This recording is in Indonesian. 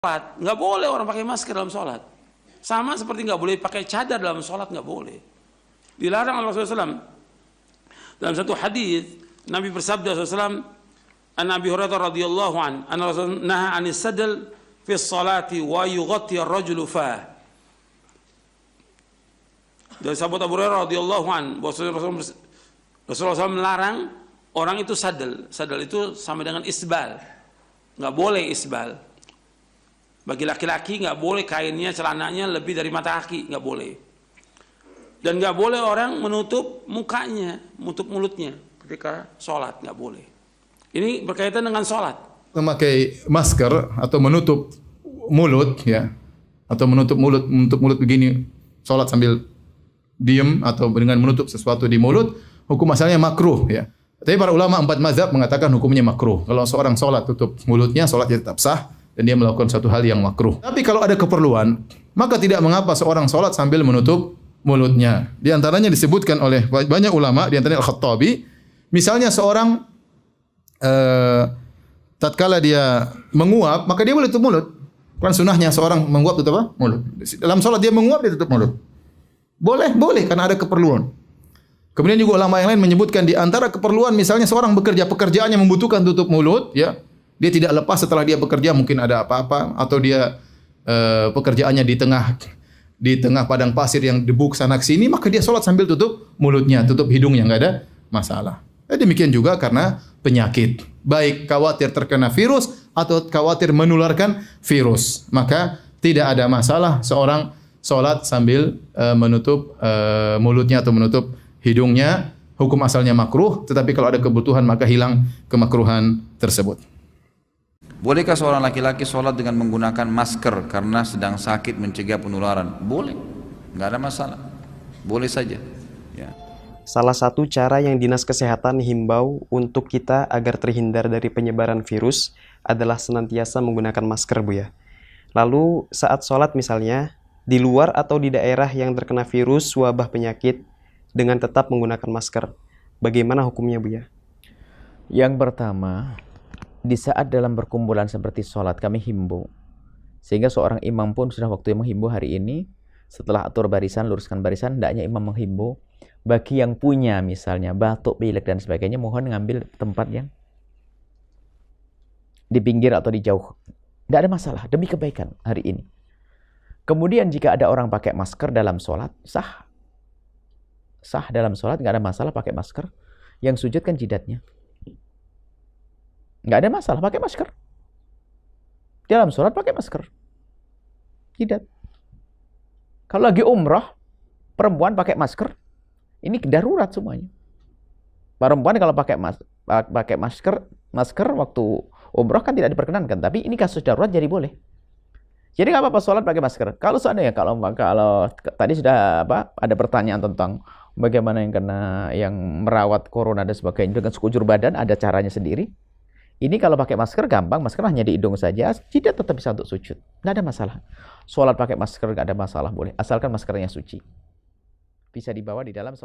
sholat. Nggak boleh orang pakai masker dalam sholat. Sama seperti nggak boleh pakai cadar dalam sholat, nggak boleh. Dilarang oleh Rasulullah SAW. Dalam satu hadis Nabi bersabda SAW, an Abi Hurairah radhiyallahu an, anna Rasul naha anis sadal fi sholati wa yughatti ar-rajulu fa. Dari sahabat Abu Hurairah radhiyallahu an, Rasulullah SAW melarang orang itu sadal. Sadal itu sama dengan isbal. Nggak boleh isbal. Bagi laki-laki nggak boleh kainnya, celananya lebih dari mata kaki, nggak boleh. Dan nggak boleh orang menutup mukanya, menutup mulutnya ketika sholat, nggak boleh. Ini berkaitan dengan sholat. Memakai masker atau menutup mulut, ya, atau menutup mulut begini, sholat sambil diem atau dengan menutup sesuatu di mulut, hukum asalnya makruh, ya. Tapi para ulama 4 mazhab mengatakan hukumnya makruh. Kalau seorang sholat tutup mulutnya, sholatnya tetap sah dan dia melakukan satu hal yang makruh. Tapi kalau ada keperluan, maka tidak mengapa seorang sholat sambil menutup mulutnya. Di antaranya disebutkan oleh banyak ulama, di antaranya Al-Khattabi, misalnya seorang tatkala dia menguap, maka dia boleh tutup mulut. Kan sunahnya seorang menguap tutup apa? Mulut. Dalam sholat dia menguap, dia tutup mulut. Boleh karena ada keperluan. Kemudian juga ulama yang lain menyebutkan di antara keperluan, misalnya seorang bekerja, pekerjaannya membutuhkan tutup mulut, ya. Dia tidak lepas setelah dia bekerja, mungkin ada apa-apa, atau dia pekerjaannya di tengah padang pasir yang debuk sana sini, maka dia sholat sambil tutup mulutnya, tutup hidungnya, nggak ada masalah. Demikian juga karena penyakit, baik khawatir terkena virus atau khawatir menularkan virus, maka tidak ada masalah seorang sholat sambil menutup mulutnya atau menutup hidungnya. Hukum asalnya makruh, tetapi kalau ada kebutuhan maka hilang kemakruhan tersebut. Bolehkah seorang laki-laki sholat dengan menggunakan masker karena sedang sakit mencegah penularan? Boleh, nggak ada masalah, boleh saja. Ya. Salah satu cara yang Dinas Kesehatan himbau untuk kita agar terhindar dari penyebaran virus adalah senantiasa menggunakan masker, Bu ya. Lalu saat sholat misalnya, di luar atau di daerah yang terkena virus wabah penyakit dengan tetap menggunakan masker, bagaimana hukumnya, Bu ya? Yang pertama, di saat dalam perkumpulan seperti sholat kami himbau, sehingga seorang imam pun sudah waktu yang menghimbau hari ini, setelah atur barisan, luruskan barisan, hendaknya imam menghimbau bagi yang punya misalnya batuk, pilek dan sebagainya, mohon ngambil tempat yang di pinggir atau di jauh. Tidak ada masalah, demi kebaikan hari ini. Kemudian jika ada orang pakai masker dalam sholat, sah dalam sholat, nggak ada masalah pakai masker. Yang sujud kan jidatnya, nggak ada masalah pakai masker. Dalam sholat pakai masker, jidat. Kalau lagi umrah, perempuan pakai masker, ini darurat semuanya. Perempuan kalau pakai masker waktu umrah kan tidak diperkenankan, tapi ini kasus darurat jadi boleh. Jadi nggak apa-apa sholat pakai masker. Kalau seandainya kalau tadi sudah ada pertanyaan tentang bagaimana yang merawat corona dan sebagainya dengan sekujur badan, ada caranya sendiri. Ini kalau pakai masker gampang, masker hanya di hidung saja, tidak tetap bisa untuk sujud. Nggak ada masalah. Sholat pakai masker nggak ada masalah, boleh. Asalkan maskernya suci. Bisa dibawa di dalam